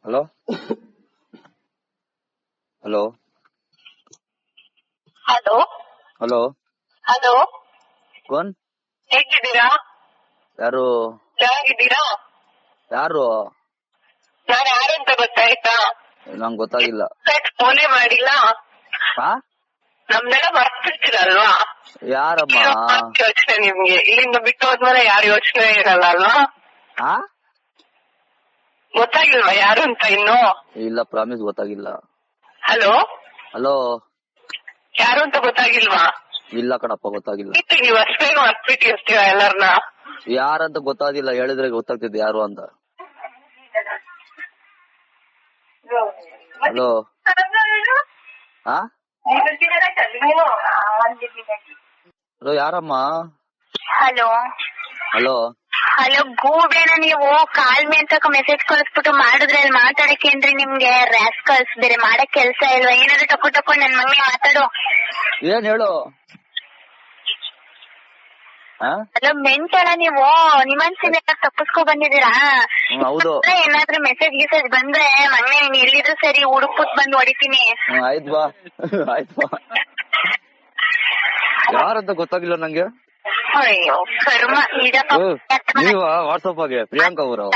Hello hello hello hello hello कौन ಹೇಗಿದ್ದೀರಾ? ಯಾರು ಚೆನ್ನಾಗಿದ್ದೀರಾ? ಯಾರು ನಾನು ಯಾರು ಅಂತ ಗೊತ್ತಾಯ್ತಾ? ನಂಗೆ ಗೊತ್ತಾಗಿಲ್ಲ. ಫೋನೇ ಮಾಡಿಲ್ಲ. ಹಾ ನಮ್ನೆಲ್ಲ ಮರ್ತಿರ್ತೀರಲ್ವಾ? ಯಾರಮ್ಮ? ಯೋಚನೆ ನಿಮ್ಗೆ ಇಲ್ಲಿಂದ ಬಿಟ್ಟು ಹೋದ್ಮೇಲೆ ಯಾರು ಯೋಚನೆ ಇರಲ್ಲ ಅಲ್ವಾ? ಹಾ ಗೊತ್ತಾಗಿಲ್ವಾ ಯಾರು ಅಂತ ಇನ್ನು? ಇಲ್ಲ, ಪ್ರಾಮಿಸ್ ಗೊತ್ತಾಗಿಲ್ಲ. ಹಲೋ ಹಲೋ ಯಾರು ಅಂತ ಗೊತ್ತಾಗಿಲ್ವಾ? ಇಲ್ಲ ಕಣಪ್ಪ, ಗೊತ್ತಾಗಿಲ್ಲ. ನೀವು ಅಷ್ಟೇ ಮರ್ತ್ಬಿಟ್ಟಿರ್ತೀರಾ ಎಲ್ಲಾರ್ನ. ಯಾರಂತ ಗೊತ್ತಾಗಿಲ್ಲ, ಹೇಳಿದ್ರೆ ಗೊತ್ತಾಗ್ತಿದ್ದೆ ಯಾರು ಅಂತ. ಹಲೋ ಹಾ ಹಲೋ ಯಾರಮ್ಮ? ಹಲೋ ಹಲೋ ಹಲೋ ಗೂಬೇನ ನೀವು ಕಾಲ್ಮೆ ಅಂತ ಮೆಸೇಜ್ ಕಳಿಸ್ಬಿಟ್ಟು ಮಾಡಿದ್ರೆ ಅಲ್ಲಿ ಮಾತಾಡಕ್ಕೆ ಅಂದ್ರೆ ನಿಮ್ಗೆ ರಾಸ್ಕಲ್ಸ್ ಬೇರೆ ಮಾಡಕ್ ಕೆಲ್ಸ ಇಲ್ವಾ? ಏನಾದ್ರು ತಕೊಂಡು ನನ್ ಮಮ್ಮಿ ಮಾತಾಡು. ಏನ್ ಹೇಳು? ಹಲೋ ಮೆಂಟಲ್ಲ ನೀವು? ನಿಮ್ಮನ್ಸಿನ ತಪ್ಪಿಸ್ಕೊ ಬಂದಿದ್ದೀರಾ? ಹೌದು. ಏನಾದ್ರೂ ಮೆಸೇಜ್ ಗಿಸೇಜ್ ಬಂದ್ರೆ ಮೊನ್ನೆ ನೀನ್ ಎಲ್ಲಿದ್ರು ಸರಿ ಹುಡುಕ್ಬಿಟ್ ಬಂದು ಹೊಡಿತೀನಿ. ಆಯ್ತು ಬಾ ಆಯ್ತು ಬಾ. ಯಾರಂತ ಗೊತ್ತಾಗಿಲ್ಲ ನಂಗೆ. ಅಯ್ಯೋ ಕರ್ಮ. ನೀವ ವಾಟ್ಸಪ್ ಆಗಿ ಪ್ರಿಯಾಂಕಾ ಅವರು?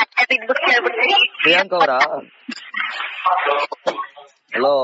ಪ್ರಿಯಾಂಕಾ ಅವರಾ? ಹಲೋ